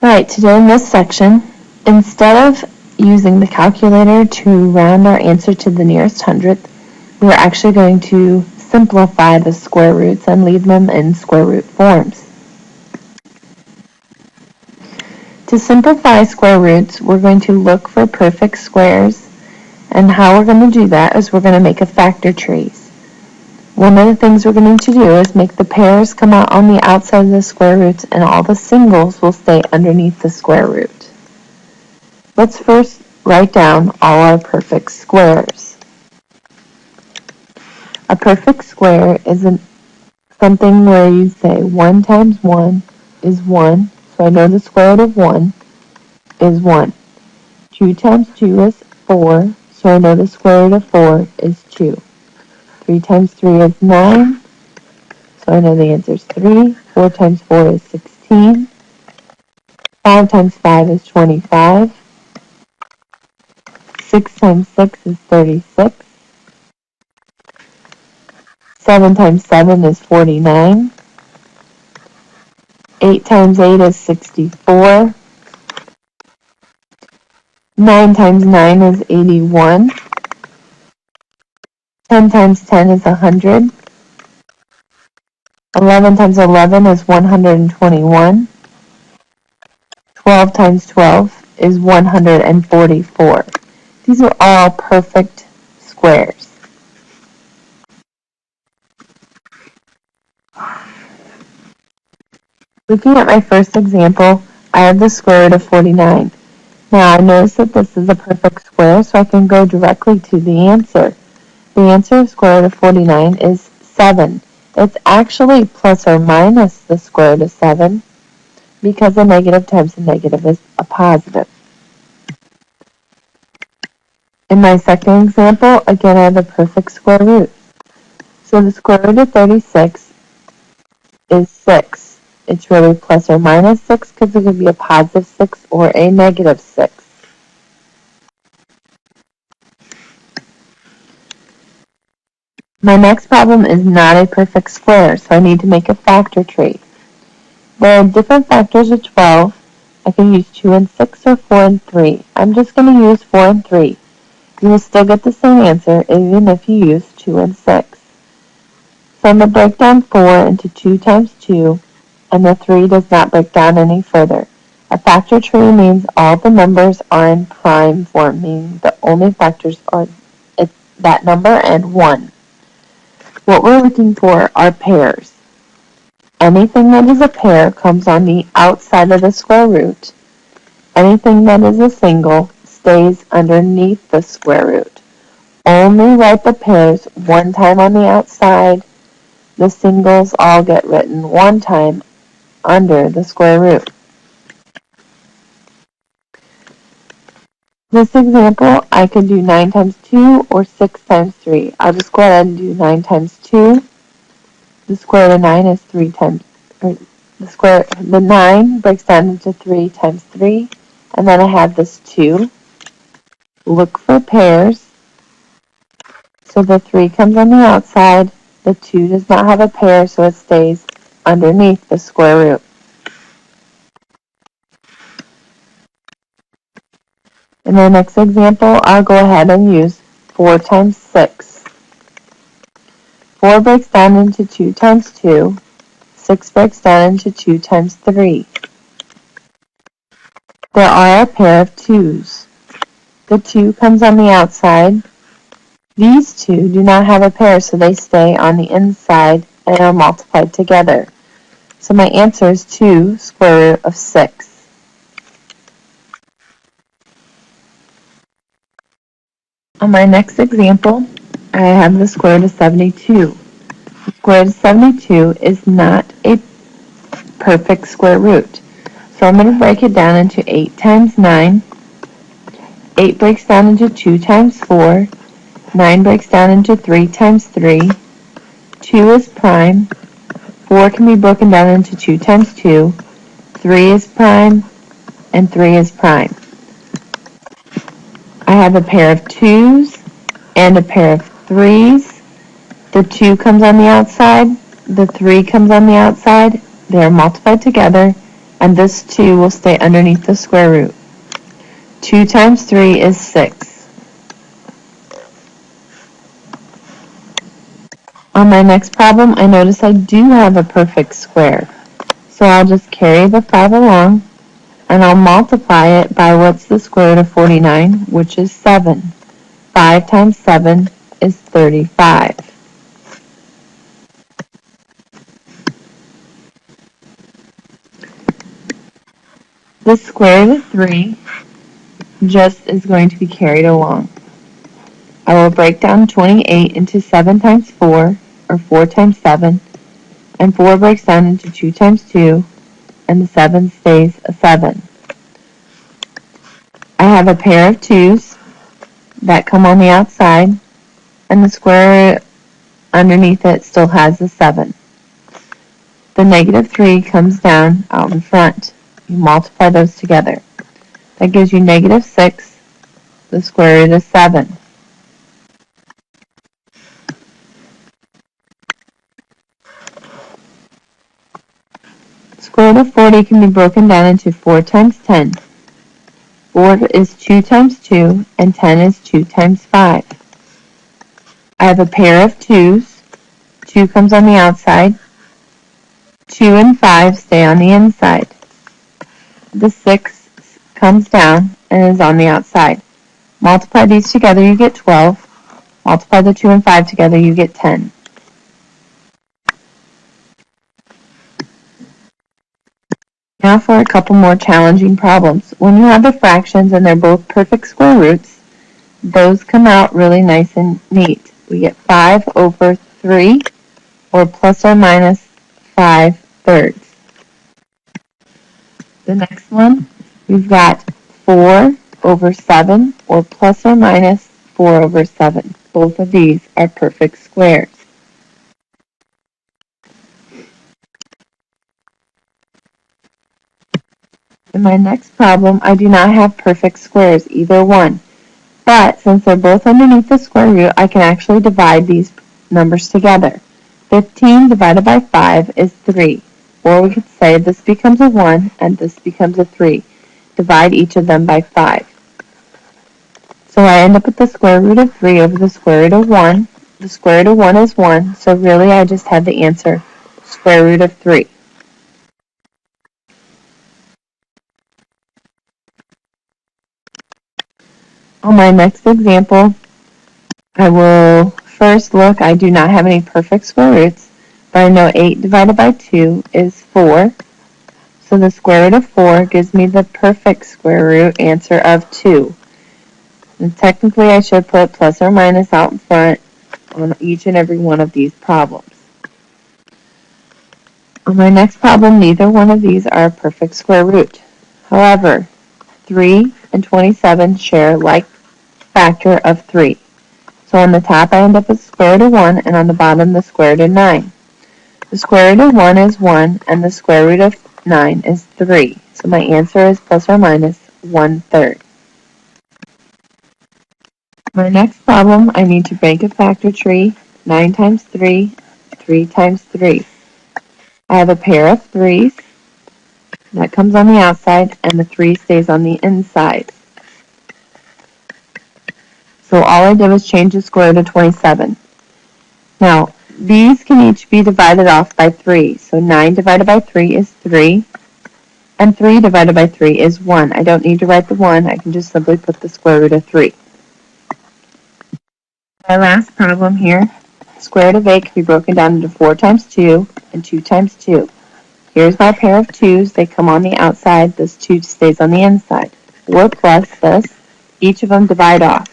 Right, today in this section, instead of using the calculator to round our answer to the nearest hundredth, we're actually going to simplify the square roots and leave them in square root forms. To simplify square roots, we're going to look for perfect squares, and how we're going to do that is we're going to make a factor trees. One of the things we're going to do is make the pairs come out on the outside of the square roots and all the singles will stay underneath the square root. Let's first write down all our perfect squares. A perfect square is something where you say 1 times 1 is 1, so I know the square root of 1 is 1. 2 times 2 is 4, so I know the square root of 4 is 2. 3 times 3 is 9, so I know the answer is 3. 4 times 4 is 16. 5 times 5 is 25. 6 times 6 is 36. 7 times 7 is 49. 8 times 8 is 64. 9 times 9 is 81. 10 times 10 is 100. 11 times 11 is 121. 12 times 12 is 144. These are all perfect squares. Looking at my first example, I have the square root of 49. Now I notice that this is a perfect square, so I can go directly to the answer. The answer of square root of 49 is 7. It's actually plus or minus the square root of 7 because a negative times a negative is a positive. In my second example, again I have a perfect square root. So the square root of 36 is 6. It's really plus or minus 6 because it could be a positive 6 or a negative 6. My next problem is not a perfect square, so I need to make a factor tree. There are different factors of 12. I can use 2 and 6 or 4 and 3. I'm just going to use 4 and 3. You will still get the same answer even if you use 2 and 6. So I'm going to break down 4 into 2 times 2, and the 3 does not break down any further. A factor tree means all the numbers are in prime form, meaning the only factors are that number and 1. What we're looking for are pairs. Anything that is a pair comes on the outside of the square root. Anything that is a single stays underneath the square root. Only write the pairs one time on the outside. The singles all get written one time under the square root. This example, I could do 9 times 2 or 6 times 3. I'll just go ahead and do 9 times 2. The square root of 9 is 3 times, the 9 breaks down into 3 times 3. And then I have this 2. Look for pairs. So the 3 comes on the outside. The 2 does not have a pair, so it stays underneath the square root. In our next example, I'll go ahead and use 4 times 6. 4 breaks down into 2 times 2. 6 breaks down into 2 times 3. There are a pair of 2's. The 2 comes on the outside. These 2 do not have a pair, so they stay on the inside and are multiplied together. So my answer is 2 square root of 6. On my next example, I have the square root of 72. The square root of 72 is not a perfect square root. So I'm going to break it down into 8 times 9. 8 breaks down into 2 times 4. 9 breaks down into 3 times 3. 2 is prime. 4 can be broken down into 2 times 2. 3 is prime, and 3 is prime. I have a pair of 2's and a pair of 3's. The 2 comes on the outside. The 3 comes on the outside. They are multiplied together, and this 2 will stay underneath the square root. 2 times 3 is 6. On my next problem, I notice I do have a perfect square. So I'll just carry the 5 along, and I'll multiply it by what's the square root of 49, which is 7. 5 times 7 is 35. The square root of 3 just is going to be carried along. I will break down 28 into 7 times 4, or 4 times 7, and 4 breaks down into 2 times 2, and the 7 stays a 7. I have a pair of 2's that come on the outside, and the square root underneath it still has a 7. The negative 3 comes down out in front. You multiply those together. That gives you negative 6. The square root is 7. Square root of 40 can be broken down into 4 times 10. 4 is 2 times 2, and 10 is 2 times 5. I have a pair of 2's. 2 comes on the outside. 2 and 5 stay on the inside. The 6 comes down and is on the outside. Multiply these together, you get 12. Multiply the 2 and 5 together, you get 10. Now for a couple more challenging problems. When you have the fractions and they're both perfect square roots, those come out really nice and neat. We get 5 over 3, or plus or minus 5 thirds. The next one, we've got 4 over 7, or plus or minus 4 over 7. Both of these are perfect squares. In my next problem, I do not have perfect squares, either one. But since they're both underneath the square root, I can actually divide these numbers together. 15 divided by 5 is 3. Or we could say this becomes a 1 and this becomes a 3. Divide each of them by 5. So I end up with the square root of 3 over the square root of 1. The square root of 1 is 1, so really I just have the answer, square root of 3. On my next example, I will first look, I do not have any perfect square roots, but I know 8 divided by 2 is 4. So the square root of 4 gives me the perfect square root answer of 2. And technically I should put plus or minus out in front on each and every one of these problems. On my next problem, neither one of these are a perfect square root. However, 3 and 27 share like factor of 3. So on the top I end up with the square root of 1, and on the bottom the square root of 9. The square root of 1 is 1, and the square root of 9 is 3. So my answer is plus or minus 1/3. My next problem, I need to make a factor tree. 9 times 3, 3 times 3. I have a pair of 3's. That comes on the outside, and the 3 stays on the inside. So all I did was change the square root of 27. Now, these can each be divided off by 3. So 9 divided by 3 is 3, and 3 divided by 3 is 1. I don't need to write the 1. I can just simply put the square root of 3. My last problem here, square root of 8 can be broken down into 4 times 2 and 2 times 2. Here's my pair of 2's. They come on the outside. This 2 stays on the inside. 4 plus this. Each of them divide off.